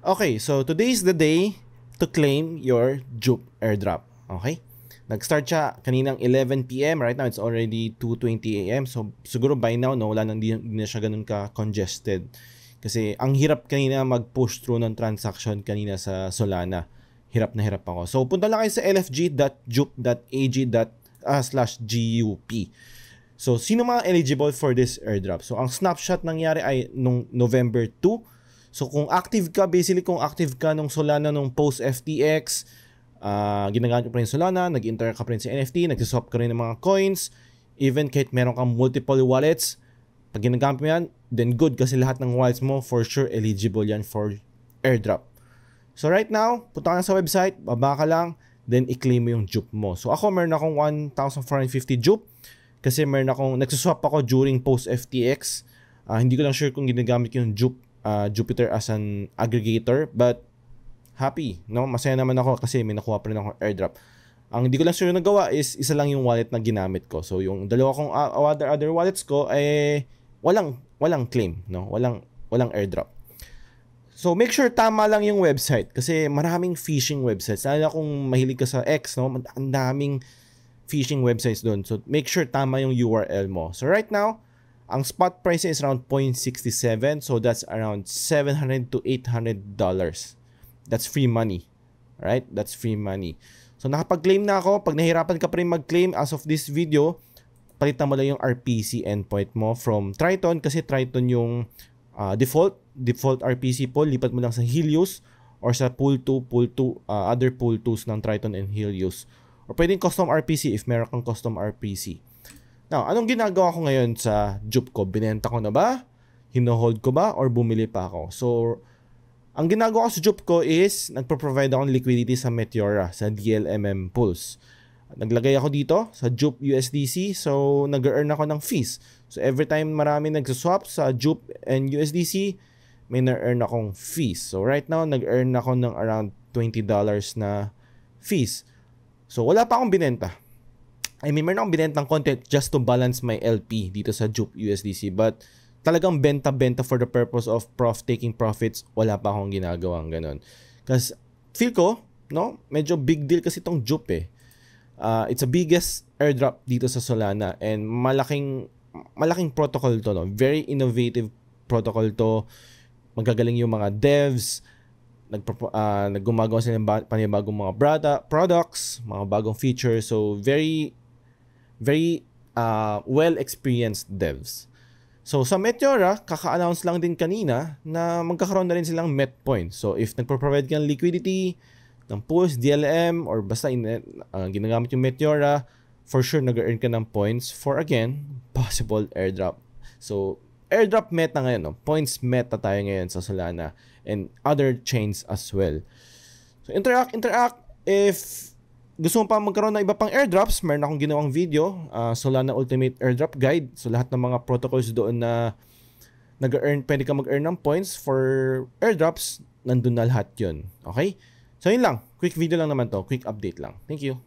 Okay, so today is the day to claim your Jup airdrop. Okay? Nag-start siya kaninang 11 PM. Right now, it's already 2:20 AM. So, siguro by now, no, wala nang di na siya ganun ka-congested. Kasi, ang hirap kanina mag-push through ng transaction kanina sa Solana. Hirap na hirap ako. So, punta lang kayo sa lfg.jup.ag./GUP. So, sino mga eligible for this airdrop? So, ang snapshot nangyari ay nung November 2. So, kung active ka, basically kung active ka nung Solana nung post-FTX, ginagamit pa rin Solana, nag-interact ka pa rin sa NFT, nagsiswap ka rin ng mga coins, even kahit meron kang multiple wallets, pag ginagamit mo yan, then good kasi lahat ng wallets mo, for sure, eligible yan for airdrop. So, right now, punta ka na sa website, baba ka lang, then i-claim mo yung Jup mo. So, ako meron akong 1,450 Jup kasi meron akong, nagsiswap ako during post-FTX. Hindi ko lang sure kung ginagamit yung Jupiter as an aggregator, but happy, no? Masaya naman ako kasi may nakuha pa rin akong airdrop. Ang hindi ko lang sure nagawa is isa lang yung wallet na ginamit ko. So yung dalawa kong other wallets ko ay walang claim, no? Walang airdrop. So make sure tama lang yung website kasi maraming phishing websites. Lalo kung mahilig ka sa X, no? Ang daming phishing websites doon. So make sure tama yung URL mo. So right now, ang spot price is around 0.67, so that's around $700 to $800. That's free money. Right? That's free money. So nakapag-claim na ako. Pag nahirapan ka pa rin mag-claim as of this video, palitan mo lang yung RPC endpoint mo from Triton kasi Triton yung default RPC pool. Lipat mo lang sa Helios or sa pool 2, other pool 2s ng Triton and Helios. Or pwedeng custom RPC if meron kang custom RPC. Now, anong ginagawa ko ngayon sa Jup ko? Binenta ko na ba? Hino-hold ko ba? Or bumili pa ako? So, ang ginagawa ko sa Jup ko is nagpo-provide ako ng liquidity sa Meteora, sa DLMM pools. Naglagay ako dito sa Jup USDC, so nag-earn ako ng fees. So, every time marami nagsaswap sa Jup and USDC, may na-earn akong fees. So, right now, nag-earn ako ng around $20 na fees. So, wala pa akong binenta. I mean, meron akong binentang content just to balance my LP dito sa Jup USDC. But talagang benta-benta for the purpose of taking profits, wala pa akong ginagawang ganun. Kasi feel ko, no, medyo big deal kasi itong Jup eh. It's the biggest airdrop dito sa Solana and malaking protocol to, no? Very innovative protocol to. Magagaling yung mga devs, naggumagawa sila ng panibagong mga products, mga bagong features. So, very well-experienced devs. So, sa Meteora, kaka-announce lang din kanina na magkakaroon na rin silang Met Points. So, if nagpo-provide ka ng liquidity, ng pools, DLM, or basta ginagamit yung Meteora, for sure nag-earn ka ng points for, again, possible airdrop. So, airdrop meta ngayon, no? Points meta tayo ngayon sa Solana and other chains as well. So, interact. If gusto mo pa magkaroon ng iba pang airdrops, meron akong ginawang video, Solana Ultimate Airdrop Guide. So, lahat ng mga protocols doon na pwede ka mag-earn ng points for airdrops, nandun na lahat yun. Okay? So, yun lang. Quick video lang naman to. Quick update lang. Thank you.